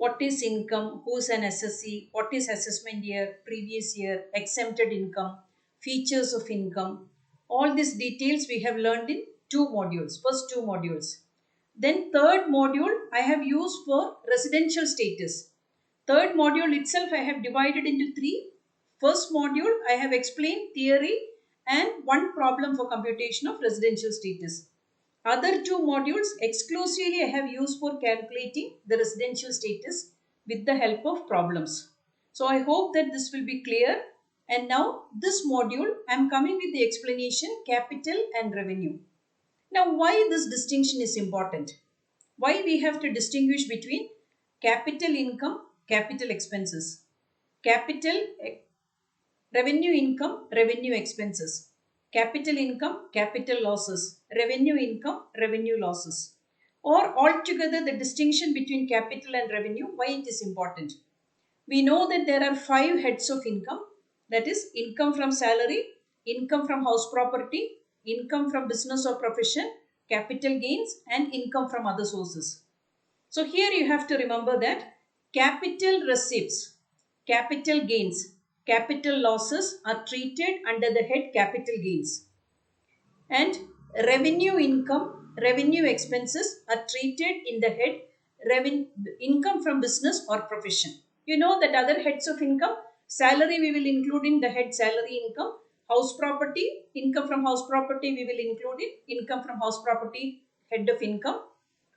what is income, who's an assessee, what is assessment year, previous year, exempted income, features of income. All these details we have learned in two modules, first two modules. Then third module I have used for residential status. Third module itself I have divided into three. First module I have explained theory and one problem for computation of residential status. Other two modules exclusively I have used for calculating the residential status with the help of problems. So I hope that this will be clear. And now this module I am coming with the explanation capital and revenue. Now why this distinction is important? Why we have to distinguish between capital income, capital expenses, capital revenue income, revenue expenses, capital income, capital losses, revenue income, revenue losses. Or altogether the distinction between capital and revenue, why it is important. We know that there are 5 heads of income, that is income from salary, income from house property, income from business or profession, capital gains and income from other sources. So here you have to remember that capital receipts, capital gains, capital losses are treated under the head capital gains. And revenue income, revenue expenses are treated in the head income from business or profession. You know that other heads of income, salary we will include in the head salary income, house property, income from house property we will include in income from house property head of income.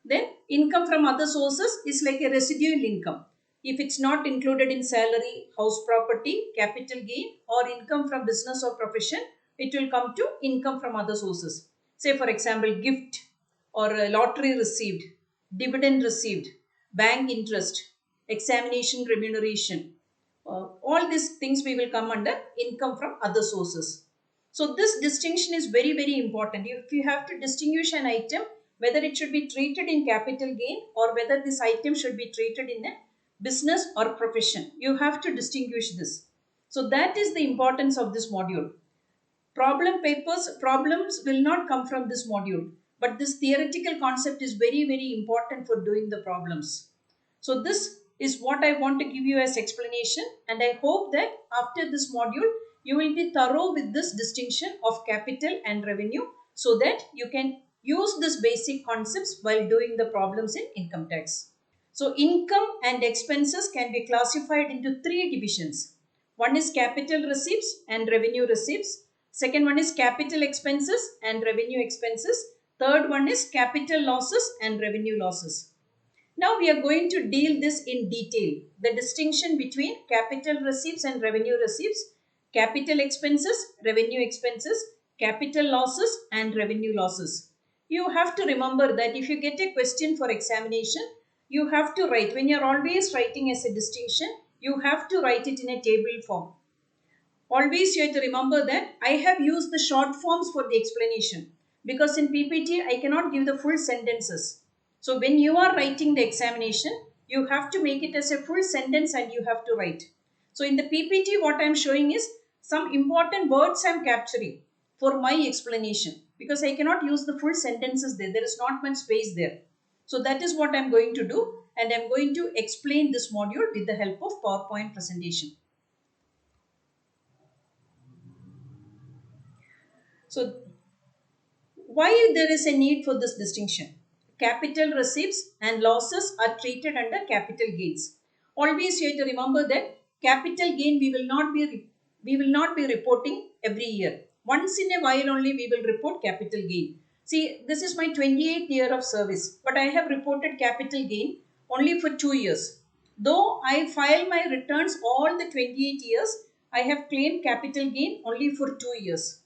Then income from other sources is like a residual income. If it's not included in salary, house property, capital gain or income from business or profession, it will come to income from other sources. Say for example, gift or lottery received, dividend received, bank interest, examination remuneration. All these things we will come under income from other sources. So this distinction is very, very important. If you have to distinguish an item, whether it should be treated in capital gain or whether this item should be treated in a business or profession, you have to distinguish this. So that is the importance of this module. Problems will not come from this module, but this theoretical concept is very, very important for doing the problems. So this is what I want to give you as explanation, and I hope that after this module you will be thorough with this distinction of capital and revenue so that you can use these basic concepts while doing the problems in income tax. So income and expenses can be classified into 3 divisions. One is capital receipts and revenue receipts. Second one is capital expenses and revenue expenses. Third one is capital losses and revenue losses. Now we are going to deal this in detail. The distinction between capital receipts and revenue receipts, capital expenses, revenue expenses, capital losses and revenue losses. You have to remember that if you get a question for examination, you have to write, when you are always writing as a distinction, you have to write it in a table form. Always you have to remember that I have used the short forms for the explanation because in PPT I cannot give the full sentences. So when you are writing the examination, you have to make it as a full sentence and you have to write. So in the PPT what I am showing is some important words I am capturing for my explanation because I cannot use the full sentences there. There is not much space there. So that is what I am going to do, and I am going to explain this module with the help of PowerPoint presentation. So why there is a need for this distinction? Capital receipts and losses are treated under capital gains. Always you have to remember that capital gain we will not be reporting every year. Once in a while only we will report capital gain. See, this is my 28th year of service, but I have reported capital gain only for 2 years. Though I file my returns all the 28 years, I have claimed capital gain only for 2 years.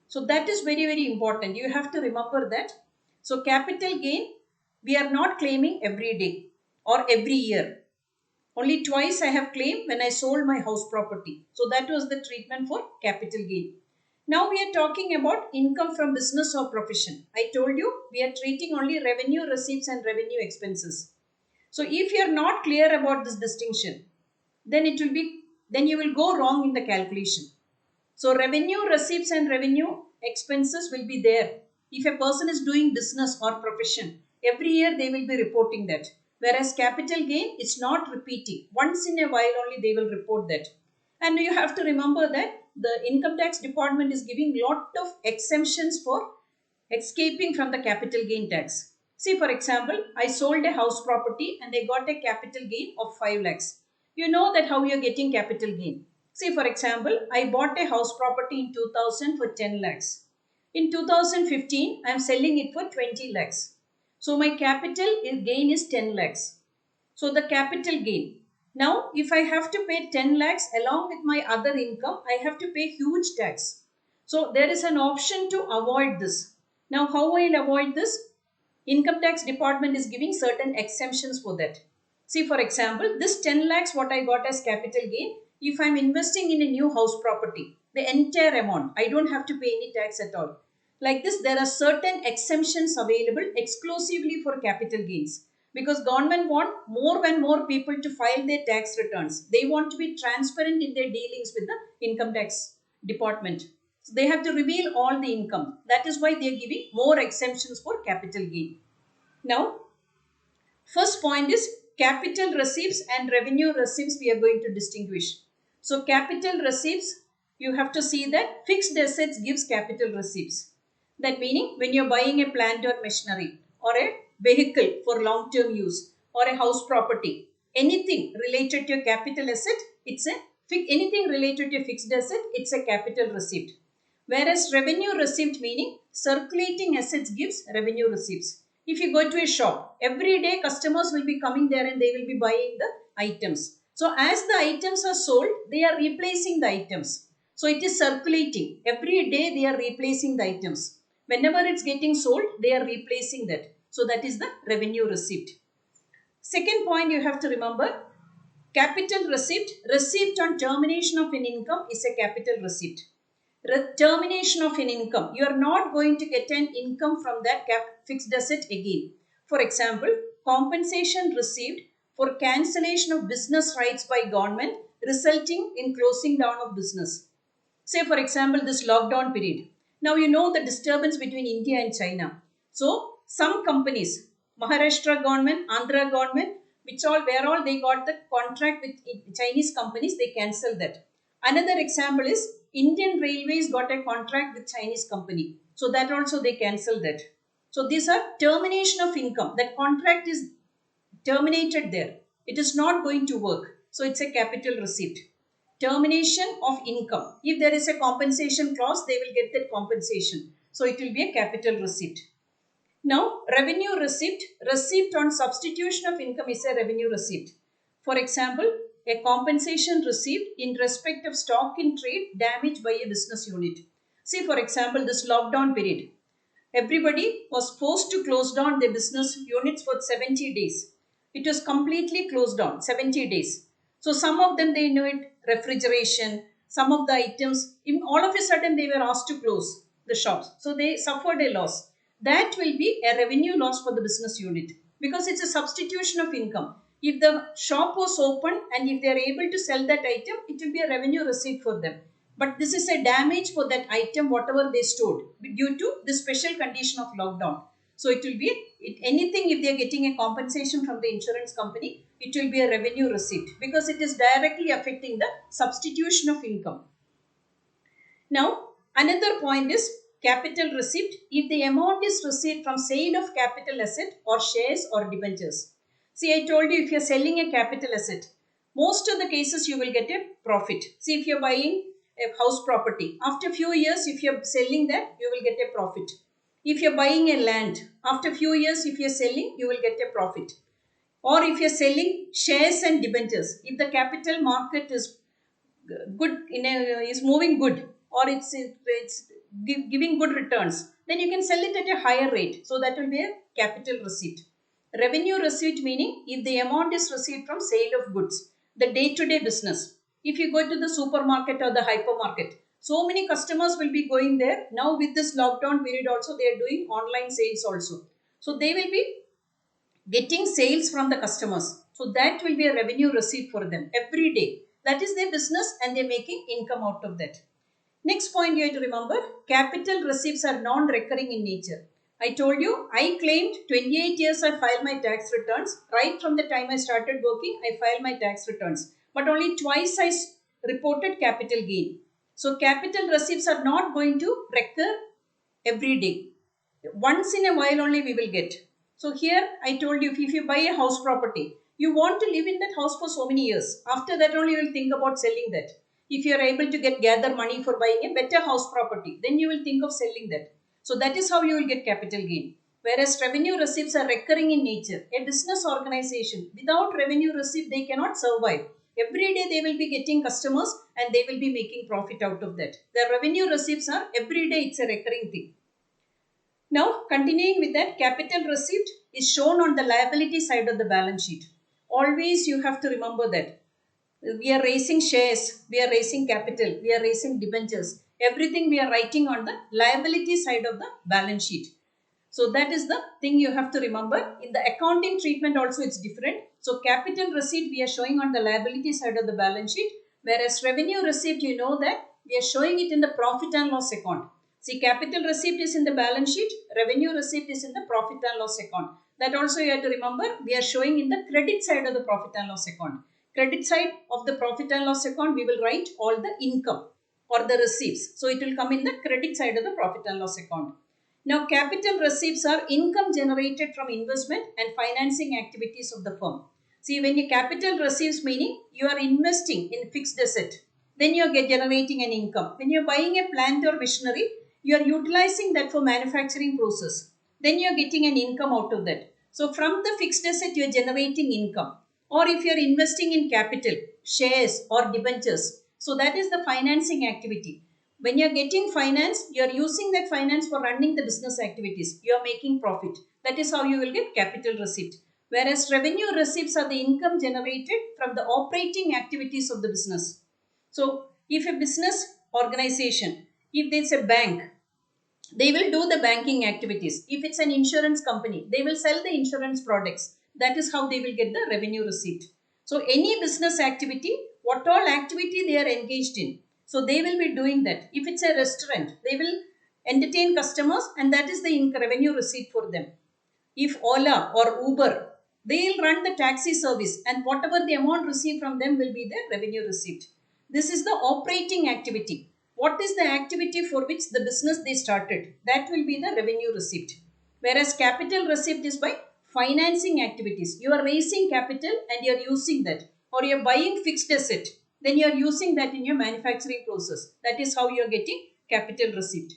So that is very, very important. You have to remember that. So capital gain, we are not claiming every day or every year. Only twice I have claimed when I sold my house property. So that was the treatment for capital gain. Now we are talking about income from business or profession. I told you we are treating only revenue receipts and revenue expenses. So if you are not clear about this distinction, then you will go wrong in the calculation. So revenue receipts and revenue expenses will be there. If a person is doing business or profession, every year they will be reporting that. Whereas capital gain, it's not repeating. Once in a while only they will report that. And you have to remember that the income tax department is giving lot of exemptions for escaping from the capital gain tax. See, for example, I sold a house property and I got a capital gain of 5 lakhs. You know that how you are getting capital gain. See, for example, I bought a house property in 2000 for 10 lakhs. In 2015, I am selling it for 20 lakhs. So my capital gain is 10 lakhs. So the capital gain. Now, if I have to pay 10 lakhs along with my other income, I have to pay huge tax. So there is an option to avoid this. Now, how I will avoid this? Income tax department is giving certain exemptions for that. See, for example, this 10 lakhs what I got as capital gain, if I am investing in a new house property, the entire amount, I don't have to pay any tax at all. Like this, there are certain exemptions available exclusively for capital gains. Because government want more and more people to file their tax returns. They want to be transparent in their dealings with the income tax department. So they have to reveal all the income. That is why they are giving more exemptions for capital gain. Now, first point is capital receipts and revenue receipts we are going to distinguish. So capital receipts, you have to see that fixed assets gives capital receipts. That meaning when you're buying a plant or machinery or a vehicle for long-term use or a house property, anything related to a capital asset, it's a anything related to a fixed asset, it's a capital receipt. Whereas revenue receipt meaning circulating assets gives revenue receipts. If you go to a shop, every day customers will be coming there and they will be buying the items. So as the items are sold, they are replacing the items. So it is circulating. Every day they are replacing the items. Whenever it's getting sold, they are replacing that. So that is the revenue receipt. Second point you have to remember, capital receipt, receipt on termination of an income is a capital receipt. Termination of an income, you are not going to get an income from that fixed asset again. For example, compensation received for cancellation of business rights by government resulting in closing down of business. Say for example, this lockdown period. Now you know the disturbance between India and China. So some companies, Maharashtra government, Andhra government, where all they got the contract with Chinese companies, they cancelled that. Another example is Indian Railways got a contract with Chinese company. So that also they cancelled that. So these are termination of income. That contract is terminated there. It is not going to work. So it's a capital receipt. Termination of income. If there is a compensation clause, they will get that compensation. So it will be a capital receipt. Now, revenue receipt, receipt on substitution of income is a revenue receipt. For example, a compensation received in respect of stock in trade damaged by a business unit. See, for example, this lockdown period. Everybody was forced to close down their business units for 70 days. It was completely closed down, 70 days. So some of them, they need refrigeration, some of the items, all of a sudden they were asked to close the shops. So they suffered a loss. That will be a revenue loss for the business unit because it's a substitution of income. If the shop was open and if they are able to sell that item, it will be a revenue receipt for them. But this is a damage for that item, whatever they stored due to the special condition of lockdown. So it will be anything if they are getting a compensation from the insurance company, it will be a revenue receipt because it is directly affecting the substitution of income. Now, another point is capital receipt if the amount is received from sale of capital asset or shares or debentures. See, I told you if you are selling a capital asset, most of the cases you will get a profit. See, if you are buying a house property, after few years, if you are selling that, you will get a profit. If you are buying a land, after few years, if you are selling, you will get a profit. Or if you are selling shares and debentures, if the capital market is good, is moving good, or it's giving good returns, then you can sell it at a higher rate. So that will be a capital receipt. Revenue receipt meaning if the amount is received from sale of goods, the day-to-day business. If you go to the supermarket or the hypermarket, so many customers will be going there. Now with this lockdown period also, they are doing online sales also. So they will be getting sales from the customers. So that will be a revenue receipt for them every day. That is their business and they are making income out of that. Next point you have to remember, capital receipts are non-recurring in nature. I told you I claimed 28 years I filed my tax returns. Right from the time I started working, I filed my tax returns. But only twice I reported capital gain. So capital receipts are not going to recur every day. Once in a while only we will get. So here I told you, if you buy a house property, you want to live in that house for so many years. After that only you will think about selling that. If you are able to gather money for buying a better house property, then you will think of selling that. So that is how you will get capital gain. Whereas revenue receipts are recurring in nature. A business organization without revenue receipt, they cannot survive. Every day they will be getting customers and they will be making profit out of that. The revenue receipts are every day, it's a recurring thing. Now, continuing with that, capital receipt is shown on the liability side of the balance sheet. Always you have to remember that. We are raising shares, we are raising capital, we are raising debentures. Everything we are writing on the liability side of the balance sheet. So that is the thing you have to remember. In the accounting treatment also it's different. So capital receipt we are showing on the liability side of the balance sheet. Whereas revenue receipt, you know that we are showing it in the profit and loss account. See, capital receipt is in the balance sheet, revenue receipt is in the profit and loss account. That also you have to remember, we are showing in the credit side of the profit and loss account. Credit side of the profit and loss account, we will write all the income or the receipts. So it will come in the credit side of the profit and loss account. Now, capital receipts are income generated from investment and financing activities of the firm. See, when you capital receipts, meaning you are investing in fixed asset, then you are generating an income. When you are buying a plant or machinery, you are utilizing that for manufacturing process. Then you are getting an income out of that. So, from the fixed asset, you are generating income. Or if you are investing in capital, shares or debentures, so that is the financing activity. When you are getting finance, you are using that finance for running the business activities. You are making profit. That is how you will get capital receipt. Whereas revenue receipts are the income generated from the operating activities of the business. So, if a business organization, if there's a bank, they will do the banking activities. If it's an insurance company, they will sell the insurance products. That is how they will get the revenue receipt. So any business activity, what all activity they are engaged in, so they will be doing that. If it's a restaurant, they will entertain customers and that is the revenue receipt for them. If Ola or Uber, they will run the taxi service and whatever the amount received from them will be their revenue receipt. This is the operating activity. What is the activity for which the business they started? That will be the revenue receipt. Whereas capital receipt is by financing activities. You are raising capital and you are using that. Or you are buying fixed asset. Then you are using that in your manufacturing process. That is how you are getting capital receipt.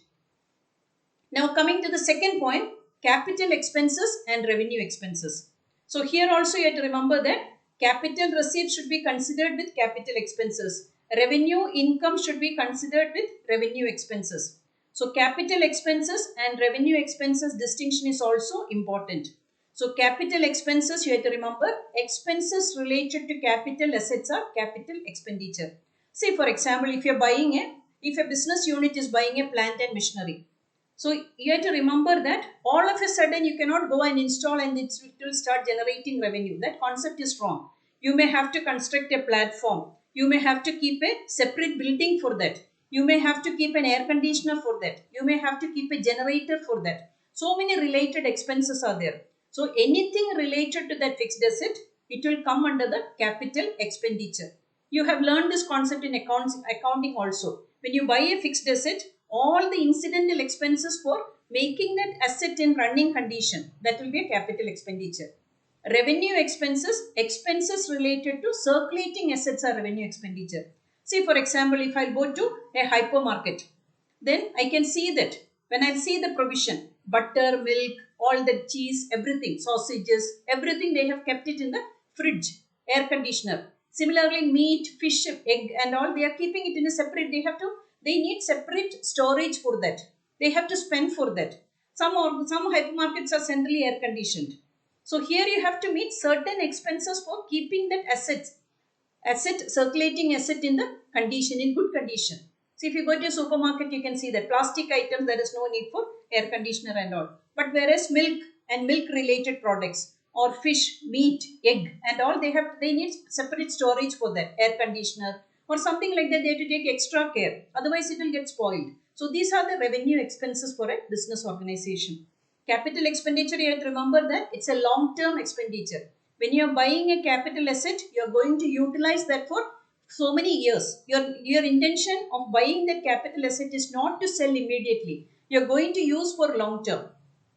Now coming to the second point, capital expenses and revenue expenses. So here also you have to remember that capital receipt should be considered with capital expenses. Revenue income should be considered with revenue expenses. So capital expenses and revenue expenses distinction is also important. So capital expenses, you have to remember, expenses related to capital assets are capital expenditure. Say for example, if a business unit is buying a plant and machinery. So you have to remember that all of a sudden you cannot go and install and it will start generating revenue. That concept is wrong. You may have to construct a platform. You may have to keep a separate building for that. You may have to keep an air conditioner for that. You may have to keep a generator for that. So many related expenses are there. So anything related to that fixed asset, it will come under the capital expenditure. You have learned this concept in accounting also. When you buy a fixed asset, all the incidental expenses for making that asset in running condition, that will be a capital expenditure. Revenue expenses, expenses related to circulating assets are revenue expenditure. See for example, if I go to a hypermarket, then I can see that when I see the provision, butter, milk, all the cheese, everything, sausages, everything they have kept it in the fridge, air conditioner. Similarly, meat, fish, egg and all, they are keeping it in a separate, they need separate storage for that. They have to spend for that. Some hypermarkets are centrally air conditioned. So here you have to meet certain expenses for keeping that circulating asset in the condition, in good condition. So if you go to a supermarket, you can see that plastic items, there is no need for air conditioner and all. But whereas milk and milk related products or fish, meat, egg and all, they need separate storage for that, air conditioner or something like that. They have to take extra care. Otherwise it will get spoiled. So these are the revenue expenses for a business organization. Capital expenditure, you have to remember that it's a long-term expenditure. When you are buying a capital asset, you are going to utilize that for so many years. Your intention of buying that capital asset is not to sell immediately. You are going to use for long term.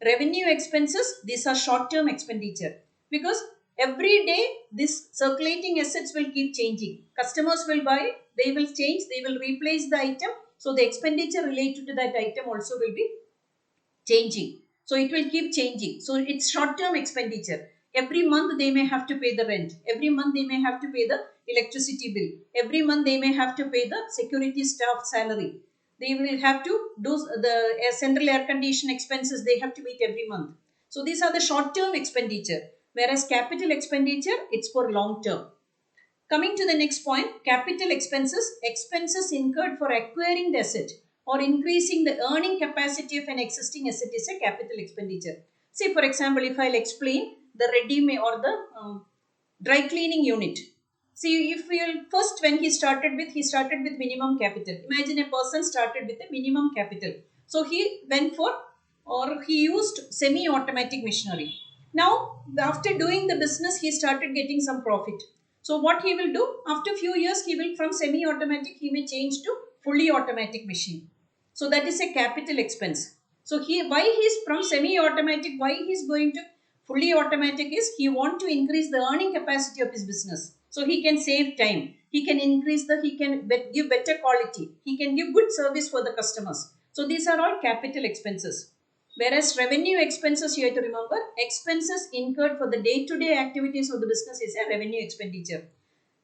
Revenue expenses, these are short-term expenditure, because every day this circulating assets will keep changing. Customers will buy, they will change, they will replace the item. So the expenditure related to that item also will be changing. So it will keep changing. So it's short-term expenditure. Every month they may have to pay the rent. Every month they may have to pay the electricity bill. Every month they may have to pay the security staff salary. They will have to do the central air condition expenses. They have to meet every month. So these are the short-term expenditure. Whereas capital expenditure, it's for long-term. Coming to the next point, capital expenses, expenses incurred for acquiring the asset or increasing the earning capacity of an existing asset is a capital expenditure. Say, for example, if I'll explain the ready-made or the dry cleaning unit. See, if we'll first, when he started with minimum capital. Imagine a person started with a minimum capital. So he went for, or he used semi-automatic machinery. Now, after doing the business, he started getting some profit. So what he will do, after few years, he will, from semi-automatic, he may change to fully automatic machine. So that is a capital expense. So why he is from semi-automatic, why he is going to fully automatic is he want to increase the earning capacity of his business. So he can save time. He can increase he can give better quality. He can give good service for the customers. So these are all capital expenses. Whereas revenue expenses, you have to remember, expenses incurred for the day-to-day activities of the business is a revenue expenditure.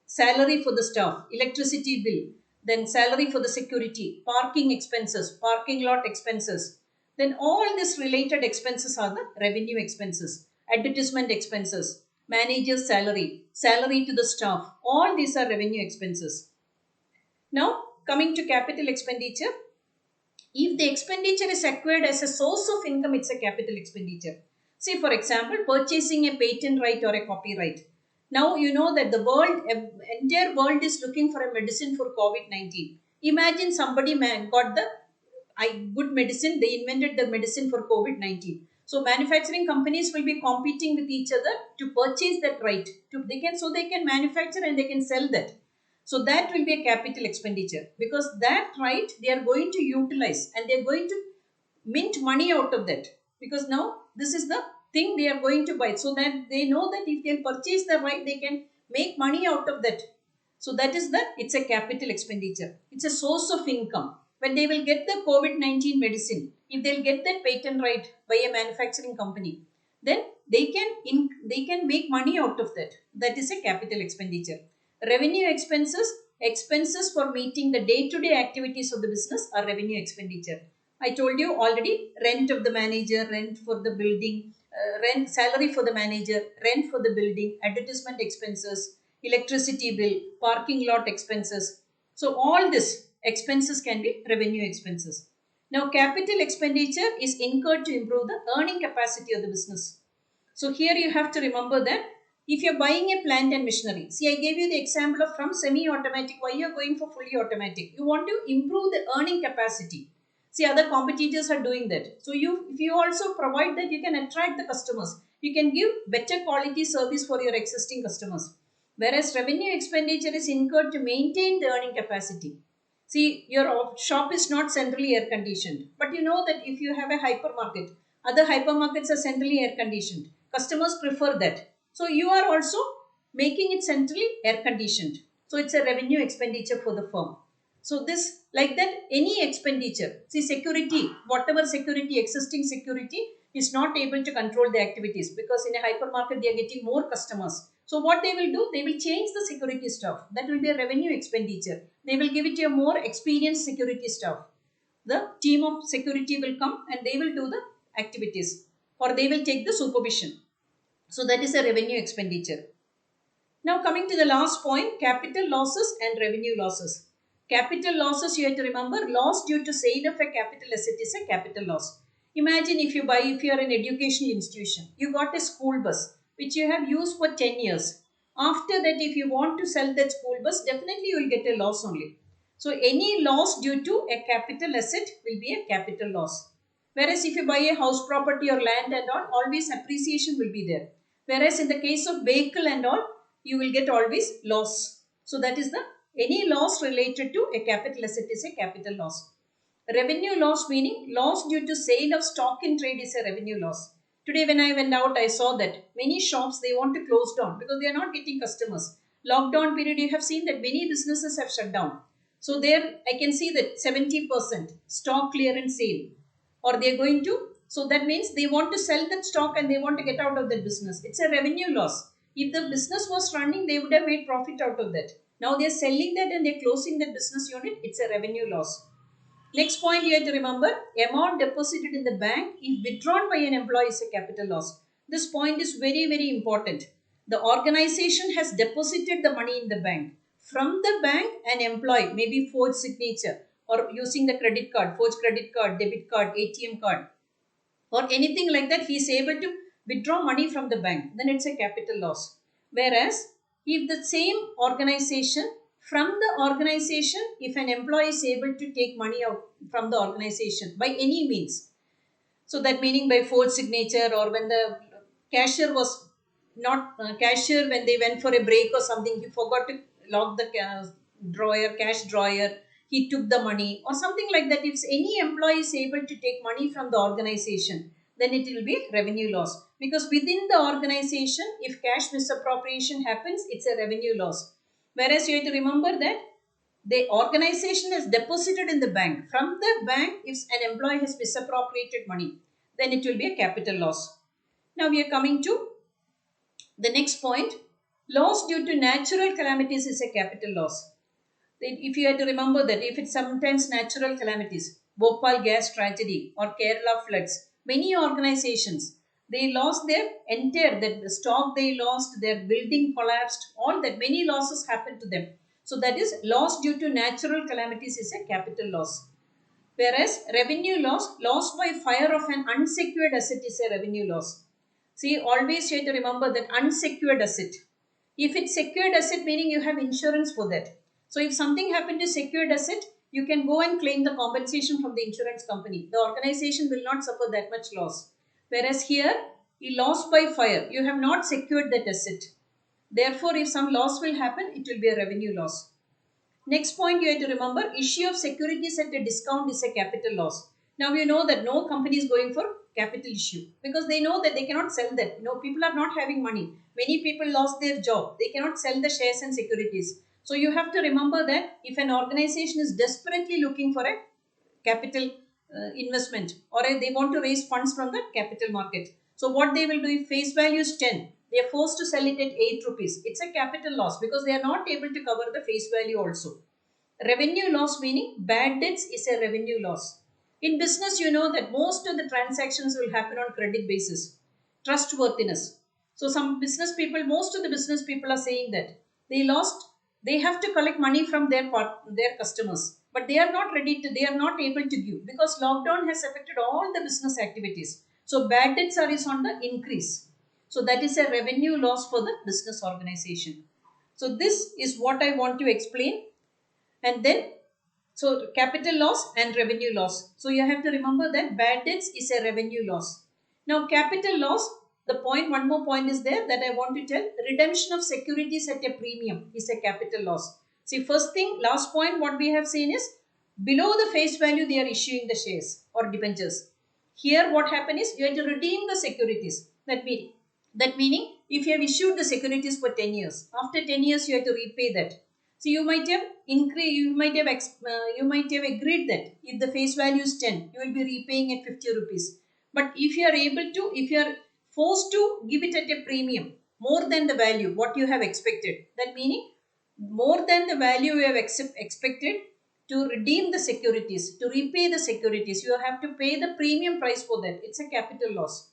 Salary for the staff, electricity bill, then salary for the security, parking expenses, parking lot expenses. Then all these related expenses are the revenue expenses, advertisement expenses, manager's salary, salary to the staff. All these are revenue expenses. Now, coming to capital expenditure, if the expenditure is acquired as a source of income, it's a capital expenditure. See, for example, purchasing a patent right or a copyright. Now, you know that the entire world is looking for a medicine for COVID-19. Imagine somebody got the good medicine, they invented the medicine for COVID-19. So, manufacturing companies will be competing with each other to purchase that right. So they can manufacture and they can sell that. So that will be a capital expenditure, because that right they are going to utilize and they are going to mint money out of that, because now this is the thing they are going to buy, so that they know that if they purchase the right they can make money out of that. So that is it's a capital expenditure. It's a source of income. When they will get the COVID-19 medicine, if they'll get that patent right by a manufacturing company, then they can make money out of that. That is a capital expenditure. Revenue expenses, expenses for meeting the day-to-day activities of the business are revenue expenditure. I told you already, rent of the manager, rent for the building, rent, salary for the manager, rent for the building, advertisement expenses, electricity bill, parking lot expenses. So all this expenses can be revenue expenses. Now capital expenditure is incurred to improve the earning capacity of the business. So here you have to remember that if you're buying a plant and machinery, see I gave you the example of from semi-automatic, why you're going for fully automatic. You want to improve the earning capacity. See other competitors are doing that. So if you also provide that, you can attract the customers. You can give better quality service for your existing customers. Whereas revenue expenditure is incurred to maintain the earning capacity. See, your shop is not centrally air conditioned, but you know that if you have a hypermarket, other hypermarkets are centrally air conditioned. Customers prefer that. So you are also making it centrally air conditioned. So it's a revenue expenditure for the firm. So this, like that, any expenditure, see security, whatever security, existing security is not able to control the activities, because in a hypermarket they are getting more customers. So what they will do, they will change the security staff. That will be a revenue expenditure. They will give it to a more experienced security staff. The team of security will come and they will do the activities, or they will take the supervision. So that is a revenue expenditure. Now coming to the last point, capital losses and revenue losses. Capital losses, you have to remember, loss due to sale of a capital asset is a capital loss. Imagine if you are an educational institution, you got a school bus which you have used for 10 years. After that, if you want to sell that school bus, definitely you will get a loss only. So any loss due to a capital asset will be a capital loss. Whereas if you buy a house property or land and all, always appreciation will be there. Whereas in the case of vehicle and all, you will get always loss. So that is the any loss related to a capital asset is a capital loss. Revenue loss meaning loss due to sale of stock in trade is a revenue loss. Today when I went out, I saw that many shops, they want to close down because they are not getting customers. Lockdown period, you have seen that many businesses have shut down. So there I can see that 70% stock clearance sale, or they are going to, so that means they want to sell that stock and they want to get out of that business. It's a revenue loss. If the business was running, they would have made profit out of that. Now they are selling that and they are closing that business unit. It's a revenue loss. Next point you have to remember, amount deposited in the bank if withdrawn by an employee is a capital loss. This point is very, very important. The organization has deposited the money in the bank. From the bank, an employee, maybe forged signature or using the credit card, forged credit card, debit card, ATM card, or anything like that, he is able to withdraw money from the bank, then it's a capital loss. Whereas if the same organization, from the organization, if an employee is able to take money out from the organization by any means, so that meaning by forged signature, or when the cashier was not cashier, when they went for a break or something, he forgot to lock the cash drawer, he took the money or something like that. If any employee is able to take money from the organization, then it will be revenue loss. Because within the organization, if cash misappropriation happens, it's a revenue loss. Whereas you have to remember that the organization is deposited in the bank. From the bank, if an employee has misappropriated money, then it will be a capital loss. Now we are coming to the next point. Loss due to natural calamities is a capital loss. If you had to remember that if it's sometimes natural calamities, Bhopal gas tragedy or Kerala floods, many organizations, they lost their entire, that the stock they lost, their building collapsed, all that, many losses happened to them. So that is loss due to natural calamities is a capital loss. Whereas revenue loss by fire of an unsecured asset is a revenue loss. See, always you have to remember that unsecured asset. If it's secured asset, meaning you have insurance for that. So if something happened to secured asset, you can go and claim the compensation from the insurance company. The organization will not suffer that much loss. Whereas here, a loss by fire, you have not secured that asset. Therefore, if some loss will happen, it will be a revenue loss. Next point you have to remember, issue of securities at a discount is a capital loss. Now you know that no company is going for capital issue because they know that they cannot sell that. You know, people are not having money. Many people lost their job. They cannot sell the shares and securities. So you have to remember that if an organization is desperately looking for a capital investment, or they want to raise funds from the capital market. So what they will do, if face value is 10, they are forced to sell it at 8 rupees. It's a capital loss because they are not able to cover the face value also. Revenue loss meaning bad debts is a revenue loss. In business, you know that most of the transactions will happen on credit basis. Trustworthiness. So some business people, most of the business people are saying that they have to collect money from their customers, but they are not they are not able to give because lockdown has affected all the business activities. So bad debts is on the increase. So that is a revenue loss for the business organization. So this is what I want to explain. And then, so capital loss and revenue loss. So you have to remember that bad debts is a revenue loss. Now capital loss, one more point is there that I want to tell. Redemption of securities at a premium is a capital loss. See, first thing, last point what we have seen is below the face value they are issuing the shares or debentures. Here what happened is you have to redeem the securities. That meaning if you have issued the securities for 10 years, after 10 years you have to repay that. So you might have you might have agreed that if the face value is 10, you will be repaying at 50 rupees. But if you are forced to give it at a premium, more than the value, what you have expected, that meaning more than the value you have expected to redeem the securities, to repay the securities, you have to pay the premium price for that. It's a capital loss.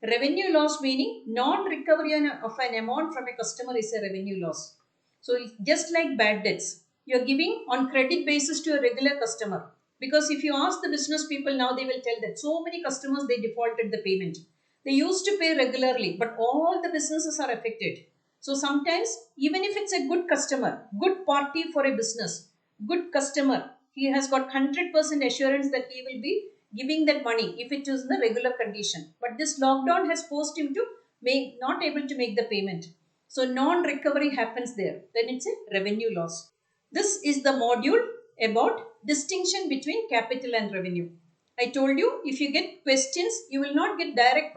Revenue loss meaning non-recovery of an amount from a customer is a revenue loss. So just like bad debts, you are giving on credit basis to a regular customer. Because if you ask the business people now, they will tell that so many customers, they defaulted the payment. They used to pay regularly, but all the businesses are affected. So sometimes, even if it's a good customer, good party for a business, good customer, he has got 100% assurance that he will be giving that money if it is in the regular condition. But this lockdown has forced him to make not able to make the payment. So non-recovery happens there. Then it's a revenue loss. This is the module about distinction between capital and revenue. I told you if you get questions, you will not get direct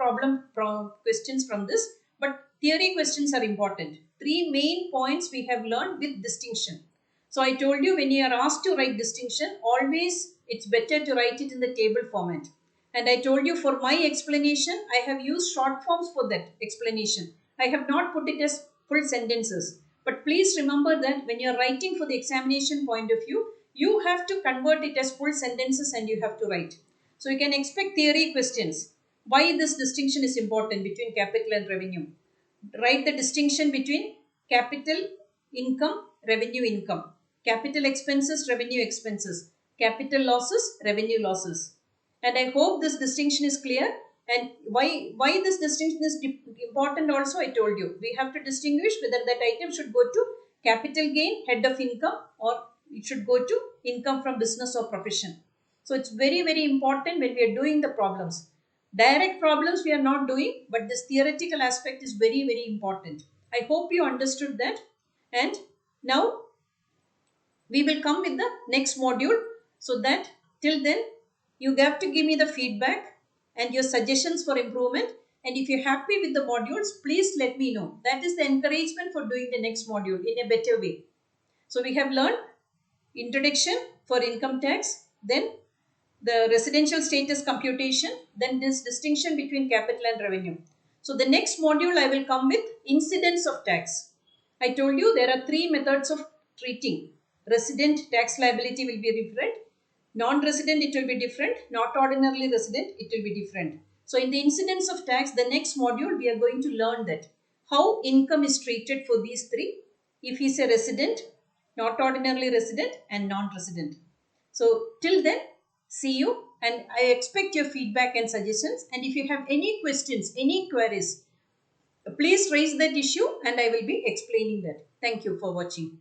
questions from this, but theory questions are important. Three main points we have learned with distinction. So I told you when you are asked to write distinction, always it's better to write it in the table format. And I told you for my explanation, I have used short forms for that explanation. I have not put it as full sentences. But please remember that when you are writing for the examination point of view, you have to convert it as full sentences and you have to write. So you can expect theory questions. Why this distinction is important between capital and revenue? Write the distinction between capital income, revenue income, capital expenses, revenue expenses, capital losses, revenue losses. And I hope this distinction is clear. And why this distinction is important also I told you. We have to distinguish whether that item should go to capital gain, head of income, or it should go to income from business or profession. So it's very, very important when we are doing the problems. Direct problems we are not doing, but this theoretical aspect is very, very important. I hope you understood that. And now we will come with the next module, so that till then you have to give me the feedback and your suggestions for improvement. And if you're happy with the modules, please let me know. That is the encouragement for doing the next module in a better way. So we have learned introduction for income tax, then the residential status computation, then this distinction between capital and revenue. So the next module I will come with incidence of tax. I told you there are three methods of treating. Resident tax liability will be different. Non-resident it will be different. Not ordinarily resident it will be different. So in the incidence of tax, the next module we are going to learn that how income is treated for these three. If he is a resident, not ordinarily resident and non-resident. So till then, see you, and I expect your feedback and suggestions. And if you have any questions, any queries, please raise that issue and I will be explaining that. Thank you for watching.